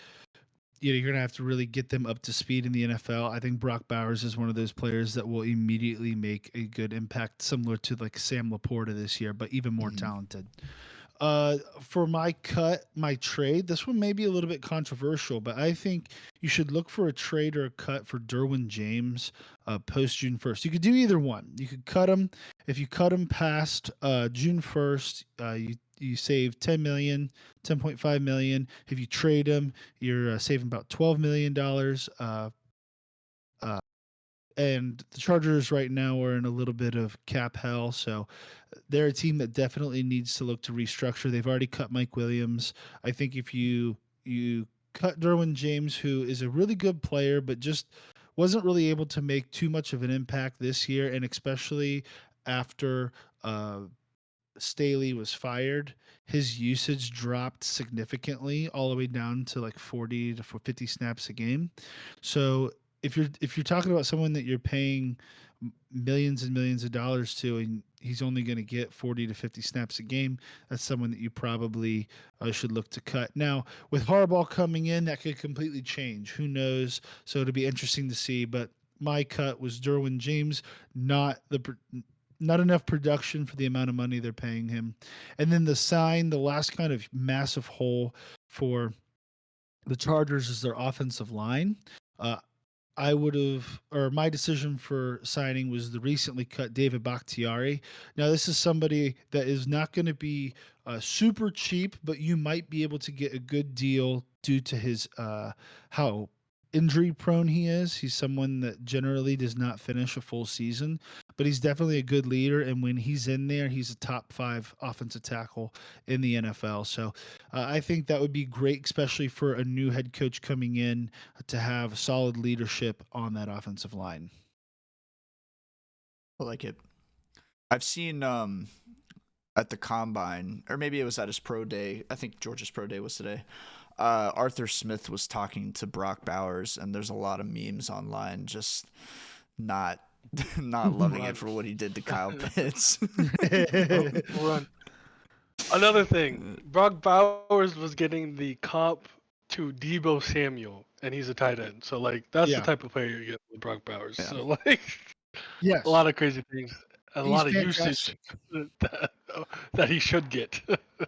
You're going to have to really get them up to speed in the NFL. I think Brock Bowers is one of those players that will immediately make a good impact, similar to like Sam Laporta this year, but even more talented. For my trade, this one may be a little bit controversial, but I think you should look for a trade or a cut for Derwin James post June 1st. You could do either one. You could cut him. If you cut him past June 1st, you save 10.5 million. If you trade him, you're saving about $12 million. And the Chargers right now are in a little bit of cap hell, so they're a team that definitely needs to look to restructure. They've already cut Mike Williams. I think if you cut Derwin James, who is a really good player, but just wasn't really able to make too much of an impact this year, and especially after Staley was fired, his usage dropped significantly, all the way down to like 40 to 50 snaps a game. So if you're talking about someone that you're paying millions and millions of dollars to, and he's only going to get 40 to 50 snaps a game, that's someone that you probably should look to cut. Now, with Harbaugh coming in, that could completely change. Who knows? So it'll be interesting to see. But my cut was Derwin James, not enough production for the amount of money they're paying him. And then the last kind of massive hole for the Chargers is their offensive line. My decision for signing was the recently cut David Bakhtiari. Now, this is somebody that is not going to be super cheap, but you might be able to get a good deal due to his how injury prone he is. He's someone that generally does not finish a full season, but he's definitely a good leader. And when he's in there, he's a top 5 offensive tackle in the NFL. So I think that would be great, especially for a new head coach coming in to have solid leadership on that offensive line. I like it. I've seen at the combine, or maybe it was at his pro day. I think Georgia's pro day was today. Arthur Smith was talking to Brock Bowers, and there's a lot of memes online just not not loving it for what he did to Kyle Pitts. Run. Another thing, Brock Bowers was getting the comp to Debo Samuel, and he's a tight end. So like that's the Yeah. type of player you get with Brock Bowers. Yeah. So like Yes. a lot of crazy things, a He's lot of usage fantastic. that he should get.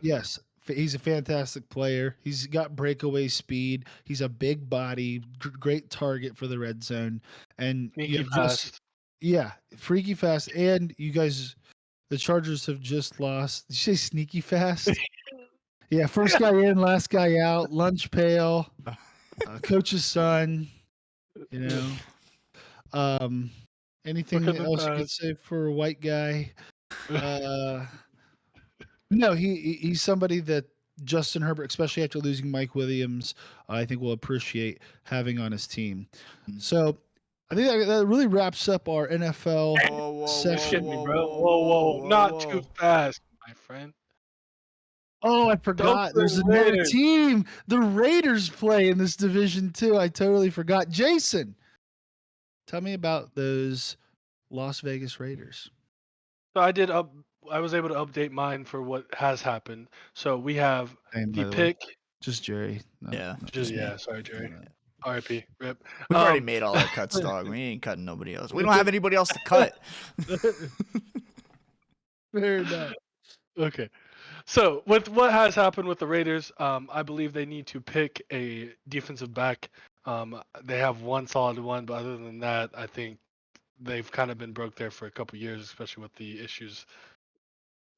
Yes, he's a fantastic player. He's got breakaway speed. He's a big body, great target for the red zone. And you Sneaky have just, fast. yeah, freaky fast. And you guys, the Chargers have just lost. Did you say sneaky fast? Yeah, first guy in, last guy out, lunch pail, coach's son, you know. Um, anything Look at the else you could pass. say for a white guy? Uh, No, he's somebody that Justin Herbert, especially after losing Mike Williams, I think will appreciate having on his team. So I think that really wraps up our NFL Whoa, You're section. kidding me, bro. Whoa. Not too fast, my friend. Oh, I The forgot. There's Oakland another Raiders. team. The Raiders play in this division too. I totally forgot. Jason, tell me about those Las Vegas Raiders. So I was able to update mine for what has happened. So we have Name, the by the way, pick. just Jerry. No, Yeah, not just me. Yeah, sorry, Jerry. no. RIP. Rip. We've already made all our cuts, dog. We ain't cutting nobody else. We don't have anybody else to cut. Fair enough. Okay. So with what has happened with the Raiders, I believe they need to pick a defensive back. They have one solid one, but other than that, I think they've kind of been broke there for a couple years, especially with the issues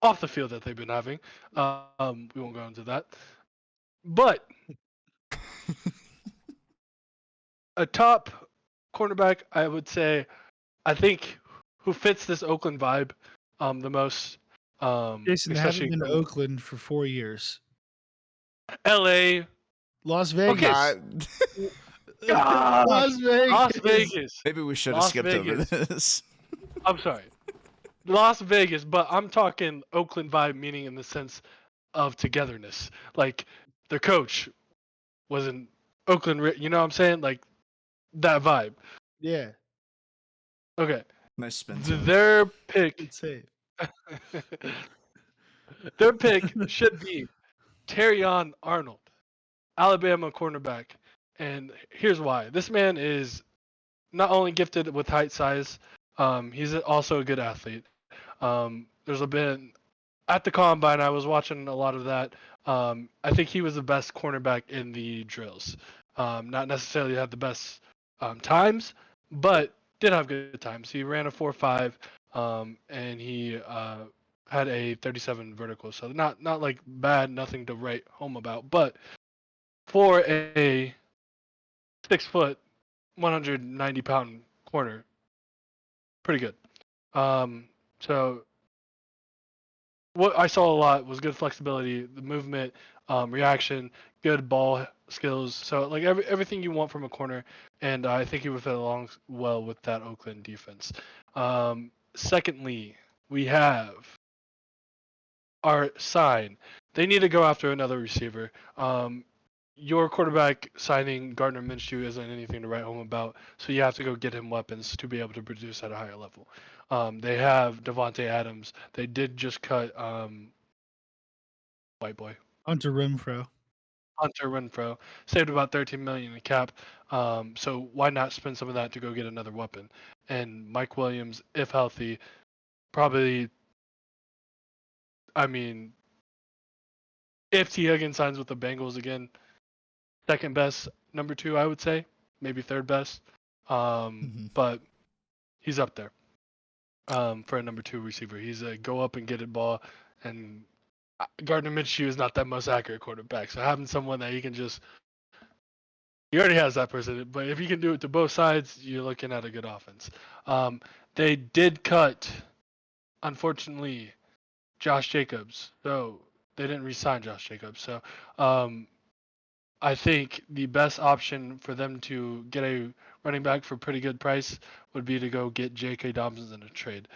off the field that they've been having. We won't go into that. But a top cornerback, I would say, I think, who fits this Oakland vibe the most, Jason, they haven't especially been to Oakland for 4 years. LA. Las Okay. Vegas. Gosh, Las Vegas. Las Vegas. Maybe we should have Las skipped over Vegas. this. I'm sorry. Las Vegas, but I'm talking Oakland vibe, meaning in the sense of togetherness. Like their coach was in Oakland, you know what I'm saying? Like that vibe. Yeah. Okay. Nice spin to it. Their pick. It's safe. Their pick should be Terrion Arnold, Alabama cornerback. And here's why. This man is not only gifted with height size, he's also a good athlete. There's been at the combine, I was watching a lot of that. I think he was the best cornerback in the drills. Not necessarily had the best times, but did have good times. He ran a 4.5, and he had a 37 vertical. So not like bad, nothing to write home about. But for a 6 foot, 190-pound corner, pretty good. So what I saw a lot was good flexibility, the movement, reaction, good ball skills. So like everything you want from a corner, and I think he would fit along well with that Oakland defense. Secondly, we have our sign. They need to go after another receiver. Your quarterback signing Gardner Minshew isn't anything to write home about, so you have to go get him weapons to be able to produce at a higher level. They have Devontae Adams. They did just cut white boy Hunter Renfro. Hunter Renfro, saved about 13 million in cap. So why not spend some of that to go get another weapon? And Mike Williams, if healthy, probably. I mean, if T Higgins signs with the Bengals again, second best number 2, I would say, maybe third best. But he's up there for a number 2 receiver. He's a go up and get it ball, and Gardner Minshew is not that most accurate quarterback. So having someone that he can just He already has that person, but if he can do it to both sides, you're looking at a good offense. They did cut, unfortunately, Josh Jacobs. So they didn't re-sign Josh Jacobs. So I think the best option for them to get a running back for a pretty good price would be to go get J.K. Dobbins in a trade.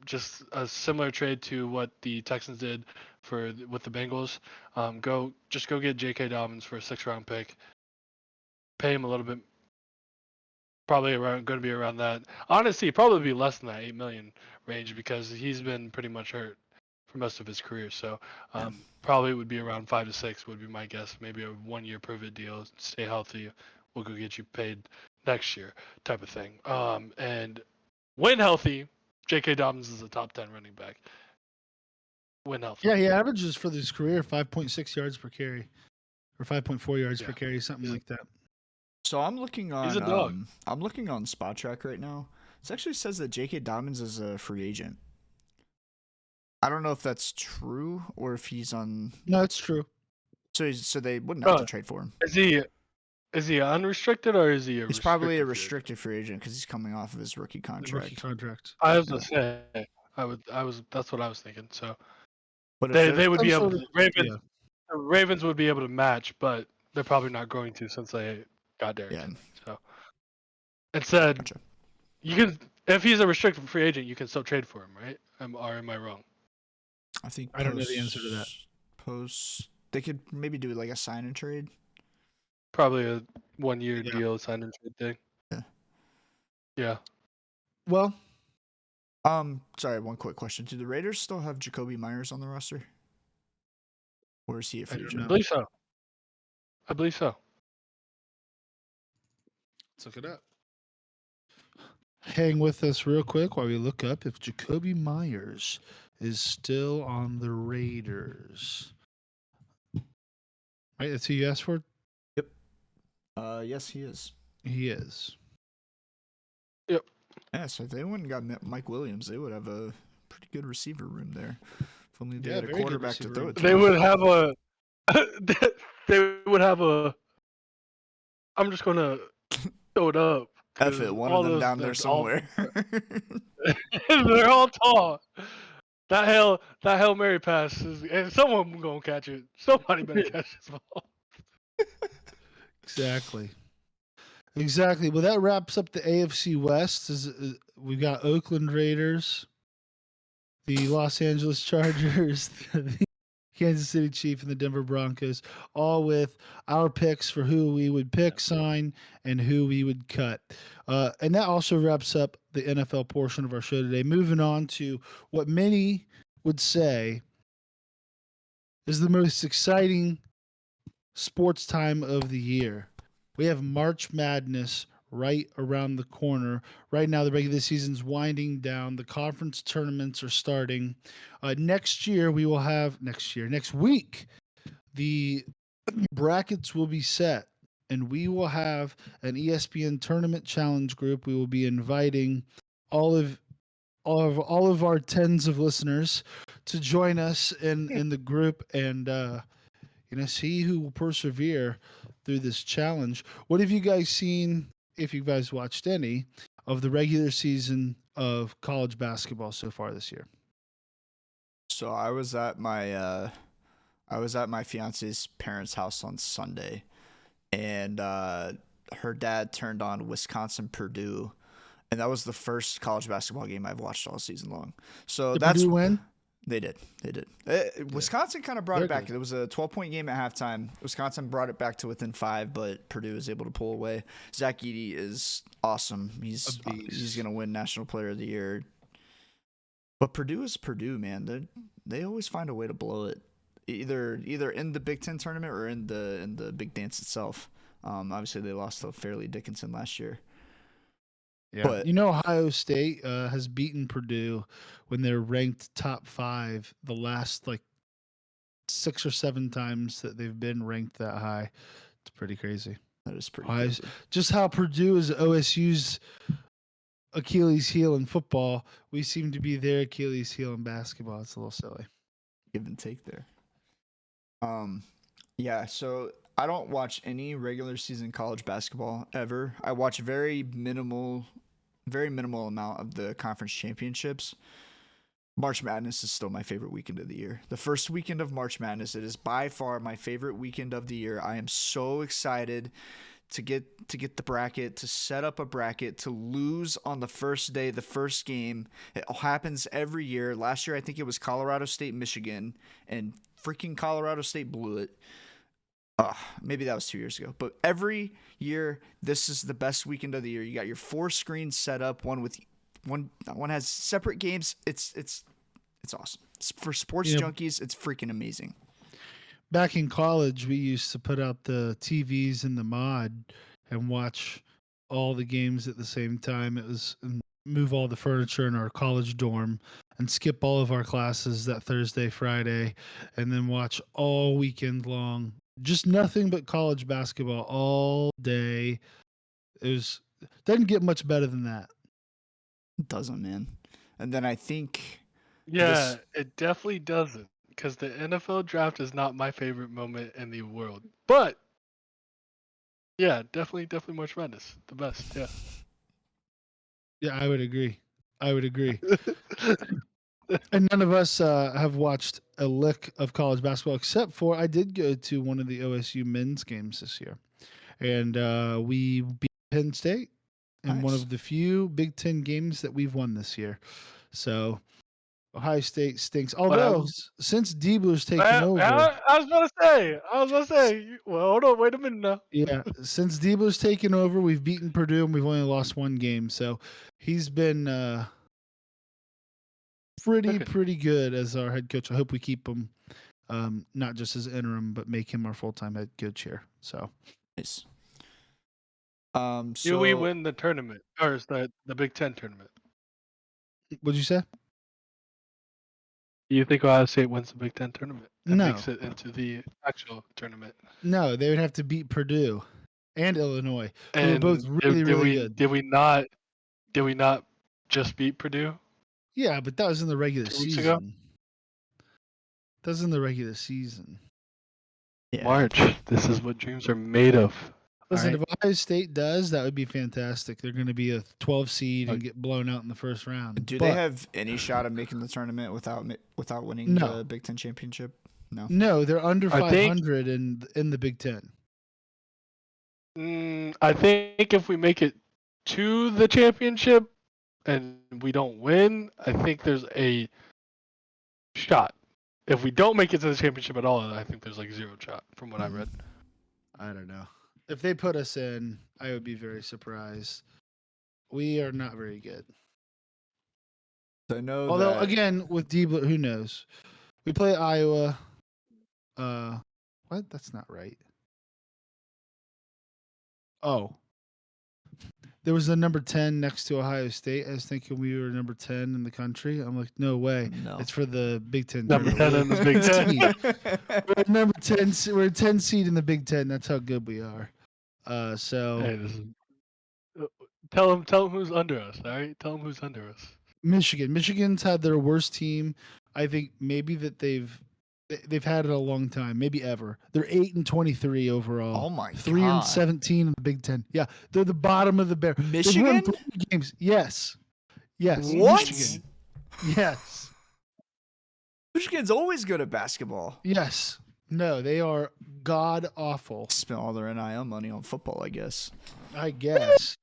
Just a similar trade to what the Texans did with the Bengals. Go get J.K. Dobbins for a 6th-round pick. Pay him a little bit. Probably going to be around that. Honestly, probably be less than that 8 million range because he's been pretty much hurt for most of his career. So probably would be around 5 to 6 would be my guess. Maybe a 1-year prove-it deal. Stay healthy. We'll go get you paid next year type of thing. And when healthy, J.K. Dobbins is a top 10 running back. When healthy. Yeah, he averages for his career 5.6 yards per carry or 5.4 yards per carry, something like that. So I'm looking on He's a dog. I'm looking on Spot Track right now. It actually says that J.K. Dobbins is a free agent. I don't know if that's true or if he's on. No, it's true. So they wouldn't have to trade for him. Is he unrestricted or is he a? He's probably a restricted free agent because he's coming off of his rookie contract. I was gonna say that's what I was thinking. So, but they would be able to. The Ravens would be able to match, but they're probably not going to since they got Derrick Henry. So instead, you can if he's a restricted free agent, you can still trade for him, right? Or am I wrong? I think I don't know the answer to that. They could maybe do like a sign and trade. Probably a 1-year deal, sign and trade thing. Yeah. Yeah. Well, sorry, one quick question. Do the Raiders still have Jacoby Myers on the roster? Or is he a free agent? I believe so. Let's look it up. Hang with us real quick while we look up if Jacoby Myers is still on the Raiders. Right, that's who you asked for? Yep. Yes, he is. He is. Yep. Yeah, so if they wouldn't got Mike Williams, they would have a pretty good receiver room there. If only they had a quarterback to throw it to. They would have a. They would have a. I'm just gonna throw it up. F it, one of them down there somewhere. They're all tall. That Hail Mary pass is, and someone gonna catch it. Somebody better catch this ball. Exactly. Well, that wraps up the AFC West. We've got Oakland Raiders, the Los Angeles Chargers, the Kansas City Chiefs, and the Denver Broncos, all with our picks for who we would pick, sign, and who we would cut. And that also wraps up the NFL portion of our show today. Moving on to what many would say is the most exciting sports time of the year. We have March Madness right around the corner. Right now, the regular season's winding down. The conference tournaments are starting. Next week, the brackets will be set, and we will have an ESPN Tournament Challenge group. We will be inviting all of our tens of listeners to join us in the group and see who will persevere through this challenge. What have you guys seen, if you guys watched any, of the regular season of college basketball so far this year? So I was at my fiance's parents' house on Sunday, and her dad turned on Wisconsin-Purdue, and that was the first college basketball game I've watched all season long. So that's Purdue win? They did. Wisconsin kind of brought it back. It was a 12-point game at halftime. Wisconsin brought it back to within 5, but Purdue was able to pull away. Zach Edey is awesome. He's going to win National Player of the Year. But Purdue is Purdue, man. They always find a way to blow it, either in the Big Ten tournament or in the Big Dance itself. Obviously, they lost to Fairleigh Dickinson last year. Yeah. But Ohio State has beaten Purdue when they're ranked top 5 the last 6 or 7 times that they've been ranked that high. It's pretty crazy. That is pretty crazy. Just how Purdue is OSU's Achilles heel in football, we seem to be their Achilles heel in basketball. It's a little silly. Give and take there. Yeah, so I don't watch any regular season college basketball ever. I watch very minimal amount of the conference championships. March Madness is still my favorite weekend of the year. The first weekend of March Madness, it is by far my favorite weekend of the year. I am so excited to get the bracket, to set up a bracket, to lose on the first day, the first game. It happens every year. Last year, I think it was Colorado State, Michigan, and freaking Colorado State blew it. Maybe that was 2 years ago. But every year, this is the best weekend of the year. You got your 4 screens set up. One has separate games. It's awesome. For sports junkies, it's freaking amazing. Back in college, we used to put out the TVs in the mod and watch all the games at the same time. It was move all the furniture in our college dorm and skip all of our classes that Thursday, Friday, and then watch all weekend long. Just nothing but college basketball all day. Doesn't get much better than that. It doesn't, man. And then I think Yeah, it definitely doesn't. Because the NFL draft is not my favorite moment in the world. But yeah, definitely March Madness. The best, yeah. Yeah, I would agree. And none of us have watched a lick of college basketball except for I did go to one of the OSU men's games this year. And we beat Penn State in one Nice. of the few Big Ten games that we've won this year. So Ohio State stinks. Although since Debo's taken over, I was about to say. Well, hold on, wait a minute now. yeah, since Debo's taken over, we've beaten Purdue and we've only lost one game. So he's been pretty good as our head coach. I hope we keep him, not just as interim, but make him our full-time head coach here. So nice. Do we win the tournament or is the Big Ten tournament? What'd you say? Do you think Ohio State wins the Big Ten tournament and No. makes it into the actual tournament? No, they would have to beat Purdue and Illinois, who And are both really good. Did we not just beat Purdue? Yeah, but that was in the regular 2 weeks ago? season. That was in the regular season. Yeah. March. This is what dreams are made of. Listen, right? if Ohio State does, that would be fantastic. They're going to be a 12 seed and get blown out in the first round. Do they have any shot of making the tournament without winning the Big Ten championship? No. No, they're under 500 in the Big Ten. I think if we make it to the championship and we don't win, I think there's a shot. If we don't make it to the championship at all, I think there's like 0 shot from what I read. I don't know. If they put us in, I would be very surprised. We are not very good. I know. Although, again, with Debo, who knows? We play Iowa. What? That's not right. Oh. There was a number 10 next to Ohio State. I was thinking we were number 10 in the country. I'm like, no way. No. It's for the Big Ten. Number 10 in the Big 10. We're number 10. We're a 10 seed in the Big Ten. That's how good we are. So hey, tell them who's under us. All right, tell them who's under us. Michigan's had their worst team. I think maybe that they've had it a long time, maybe ever. They're 8-23 overall. Oh my god. 3-17 in the Big Ten. Yeah, they're the bottom of the bear. Michigan? They've won 3 games. Yes. What? Michigan. Yes. Michigan's always good at basketball. Yes. No, they are god awful. Spent all their NIL money on football, I guess. I guess.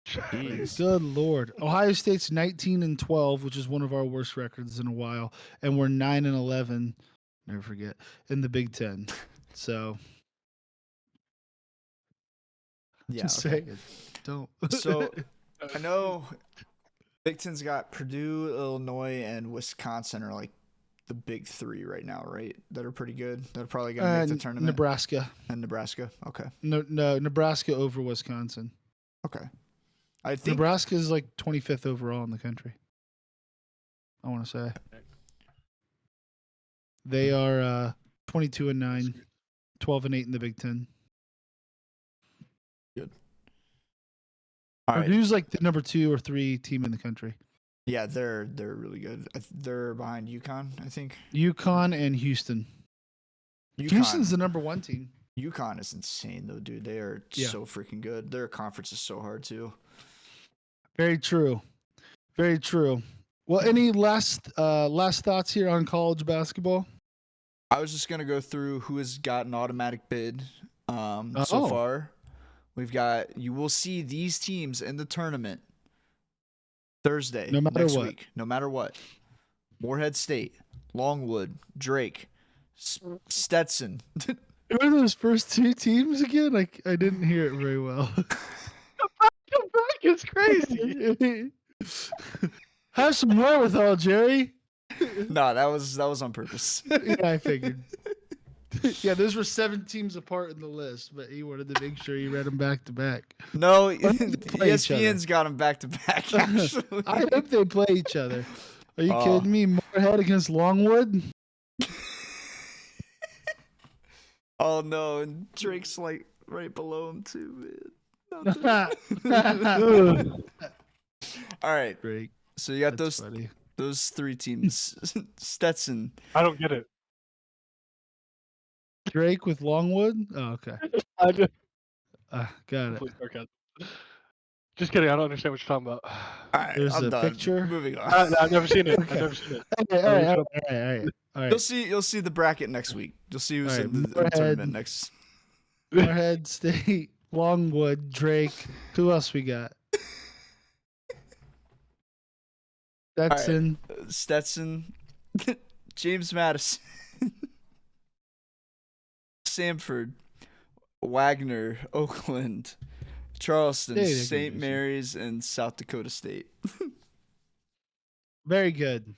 Jeez. Good Lord. Ohio State's 19-12, which is one of our worst records in a while, and we're 9-11. Never forget in the Big Ten. So, Yeah. just say it. Don't. So I know Big Ten's got Purdue, Illinois, and Wisconsin are like the big 3 right now, right? That are pretty good. They're probably gonna make the tournament. Nebraska. And Nebraska. Okay. No, Nebraska over Wisconsin. Okay. I think Nebraska is like 25th overall in the country. I want to say they are 22-9, 12-8 in the Big Ten. Good. All right. Purdue's like the number 2 or 3 team in the country. Yeah, they're really good. They're behind UConn, I think. UConn and Houston. Houston's the number 1 team. UConn is insane though, dude. They are so freaking good. Their conference is so hard too. Very true. Very true. Well, any last thoughts here on college basketball? I was just gonna go through who has got an automatic bid so far. You will see these teams in the tournament Thursday next week. No matter what. Morehead State, Longwood, Drake, Stetson. Who are those first two teams again? I didn't hear it very well. Back is crazy. Have some wherewithal, Jerry. No, that was on purpose. Yeah, I figured. Yeah, those were 7 teams apart in the list, but he wanted to make sure he read them back to back. No, ESPN's got them back to back. Actually, I hope they play each other. Are you kidding me? Morehead against Longwood? Oh no, and Drake's like right below him too, man. All right, Drake. So you got those 3 teams. Stetson. I don't get it. Drake with Longwood? Oh, okay. I just got it. Just kidding. I don't understand what you're talking about. All right, There's a picture. Moving on. I've never seen it. Okay. I've never seen it. All right. You'll see the bracket next week. You'll see who's in the tournament next. Morehead State, Longwood, Drake. Who else we got? Stetson, James Madison, Samford, Wagner, Oakland, Charleston, St. Mary's, and South Dakota State. Very good.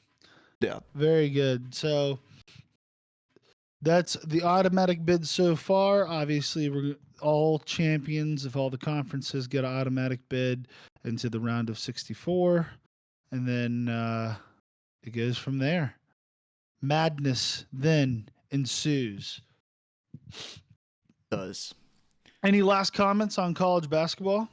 Yeah. Very good. So that's the automatic bid so far. Obviously, we're all champions if all the conferences get an automatic bid into the round of 64. And then it goes from there. Madness then ensues. Does. Any last comments on college basketball?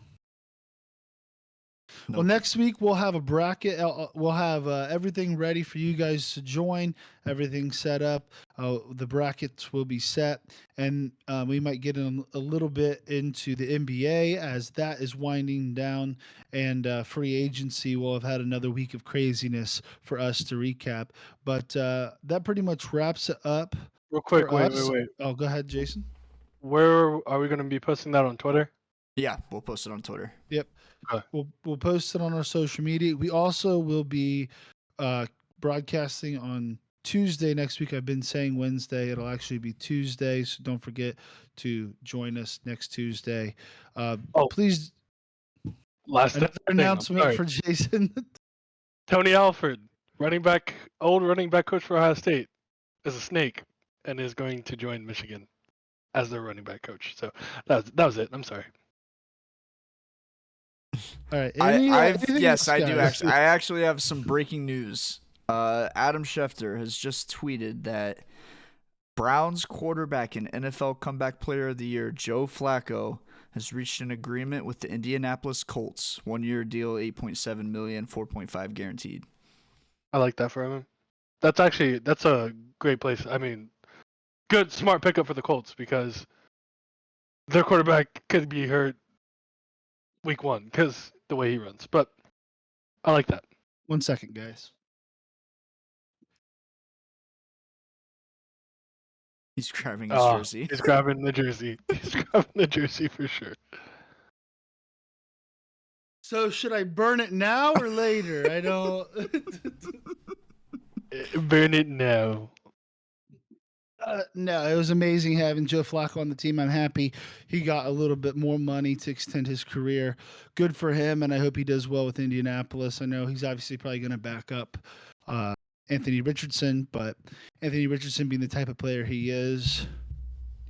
Nope. Well, next week we'll have a bracket. We'll have everything ready for you guys to join. Everything set up. The brackets will be set, and we might get in a little bit into the NBA as that is winding down, and free agency will have had another week of craziness for us to recap. But that pretty much wraps it up. Real quick, wait. Oh, go ahead, Jason. Where are we going to be posting that on Twitter? Yeah, we'll post it on Twitter. Yep. Okay. We'll post it on our social media. We also will be broadcasting on Tuesday next week. I've been saying Wednesday. It'll actually be Tuesday, so don't forget to join us next Tuesday. Please. Last announcement for Jason. Tony Alford, old running back coach for Ohio State, is a snake and is going to join Michigan as their running back coach. So that was it. I'm sorry. All right. I do actually. I actually have some breaking news. Adam Schefter has just tweeted that Browns quarterback and NFL Comeback Player of the Year Joe Flacco has reached an agreement with the Indianapolis Colts. 1-year deal, $8.7 million, 4.5 guaranteed. I like that for him. That's a great place. I mean, good, smart pickup for the Colts because their quarterback could be hurt week 1 because the way he runs. But I like that. 1 second, guys. He's grabbing his jersey. He's grabbing the jersey. He's grabbing the jersey for sure. So should I burn it now or later? I don't. Burn it now. No, it was amazing having Joe Flacco on the team. I'm happy he got a little bit more money to extend his career. Good for him, and I hope he does well with Indianapolis. I know he's obviously probably going to back up Anthony Richardson, but Anthony Richardson being the type of player he is,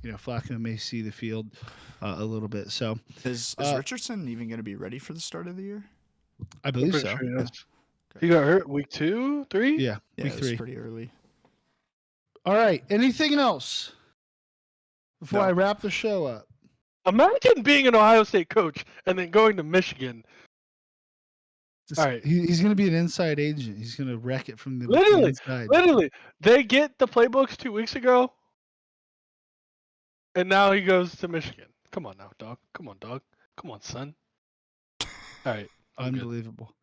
Flacco may see the field a little bit. So is Richardson even going to be ready for the start of the year? I believe so. Sure he, he got hurt week 2, 3? Yeah, week 3. Pretty early. All right. Anything else before I wrap the show up? Imagine being an Ohio State coach and then going to Michigan. All right. He's going to be an inside agent. He's going to wreck it from the inside. Literally. They get the playbooks 2 weeks ago. And now he goes to Michigan. Come on now, dog. Come on, dog. Come on, son. All right. I'm good. Unbelievable.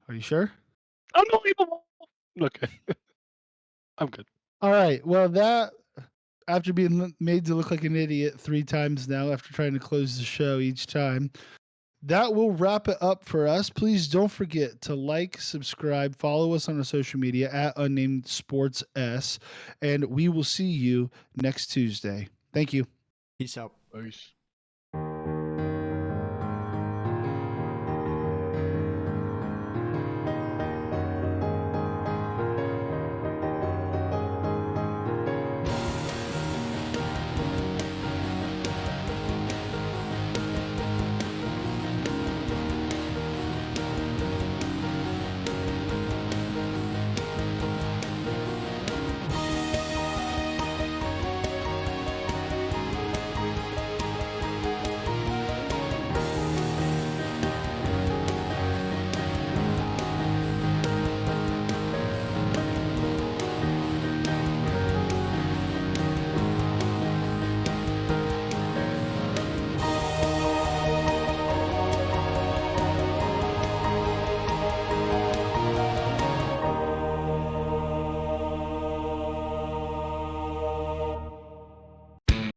Are you sure? Unbelievable. Okay. I'm good. All right. Well, that after being made to look like an idiot 3 times now after trying to close the show each time, that will wrap it up for us. Please don't forget to like, subscribe, follow us on our social media at Unnamed Sports S, and we will see you next Tuesday. Thank you. Peace out. Peace.